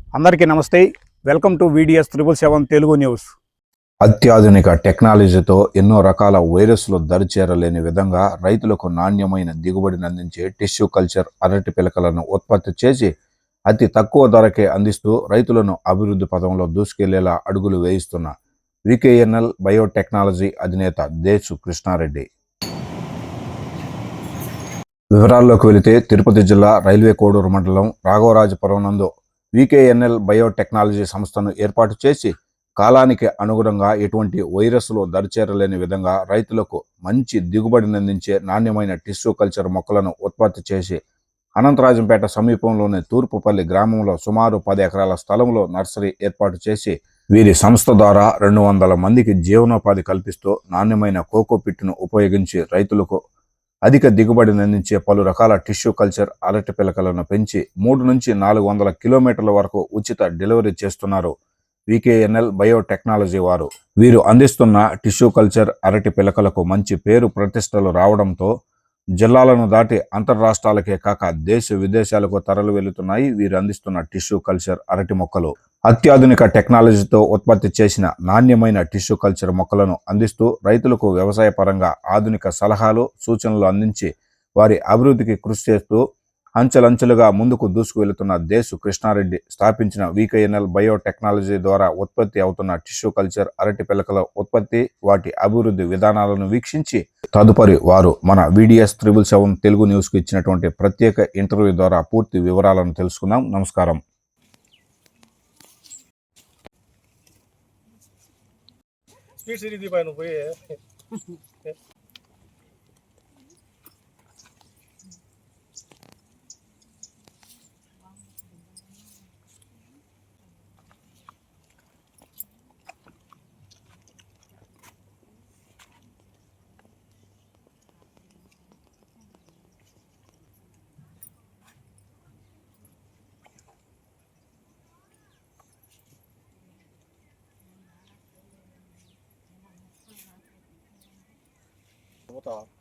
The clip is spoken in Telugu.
అందరికీ నమస్తే. Welcome to VDS 777 Telugu news. అత్యాధునిక టెక్నాలజీతో ఎన్నో రకాల వైరస్లు దరిచేరలేని విధంగా రైతులకు నాణ్యమైన దిగుబడిని అందించే టిష్యూ కల్చర్ అరటి పిలకలను ఉత్పత్తి చేసి అతి తక్కువ ధరకే అందిస్తూ రైతులను అభివృద్ధి పదంలో దూసుకెళ్లేలా అడుగులు వేయిస్తున్న VKNL బయోటెక్నాలజీ అధినేత దేశు కృష్ణారెడ్డి. వివరాల్లోకి వెళితే తిరుపతి జిల్లా రైల్వే కోడూరు మండలం రాఘవరాజపురం నందు VKNL బయోటెక్నాలజీ సంస్థను ఏర్పాటు చేసి కాలానికి అనుగుణంగా ఎటువంటి వైరస్లు దరిచేరలేని విధంగా రైతులకు మంచి దిగుబడిని అందించే నాణ్యమైన టిష్యూ కల్చర్ మొక్కలను ఉత్పత్తి చేసి అనంతరాజంపేట సమీపంలోని తూర్పుపల్లి గ్రామంలో సుమారు 10 ఎకరాల స్థలంలో నర్సరీ ఏర్పాటు చేసి వీరి సంస్థ ద్వారా 200 మందికి జీవనోపాధి కల్పిస్తూ నాణ్యమైన కోకో పిట్ను ఉపయోగించి రైతులకు అధిక దిగుబడిని అందించే పలు రకాల టిష్యూ కల్చర్ అరటి పిలకలను పెంచి 3 నుంచి 400 కిలోమీటర్ల వరకు ఉచిత డెలివరీ చేస్తున్నారు VKNL బయోటెక్నాలజీ వారు. వీరు అందిస్తున్న టిష్యూ కల్చర్ అరటి పిలకలకు మంచి పేరు ప్రతిష్టలు రావడంతో జిల్లాలను దాటి అంతర్రాష్ట్రాలకే కాక దేశ విదేశాలకు తరలి వెళుతున్నాయి వీరు అందిస్తున్న టిష్యూ కల్చర్ అరటి మొక్కలు. అత్యాధునిక టెక్నాలజీతో ఉత్పత్తి చేసిన నాణ్యమైన టిష్యూ కల్చర్ మొక్కలను అందిస్తూ రైతులకు వ్యవసాయ పరంగా ఆధునిక సలహాలు సూచనలు అందించి వారి అభివృద్ధికి కృషి చేస్తూ అంచెలంచెలుగా ముందుకు దూసుకు వెళుతున్న దేశు కృష్ణారెడ్డి స్థాపించిన VKNL బయోటెక్నాలజీ ద్వారా ఉత్పత్తి అవుతున్న టిష్యూ కల్చర్ అరటి పిలకల ఉత్పత్తి వాటి అభివృద్ధి విధానాలను వీక్షించి తదుపరి వారు మన VDS 777 తెలుగు న్యూస్కు ఇచ్చినటువంటి ప్రత్యేక ఇంటర్వ్యూ ద్వారా పూర్తి వివరాలను తెలుసుకుందాం. నమస్కారం. 보다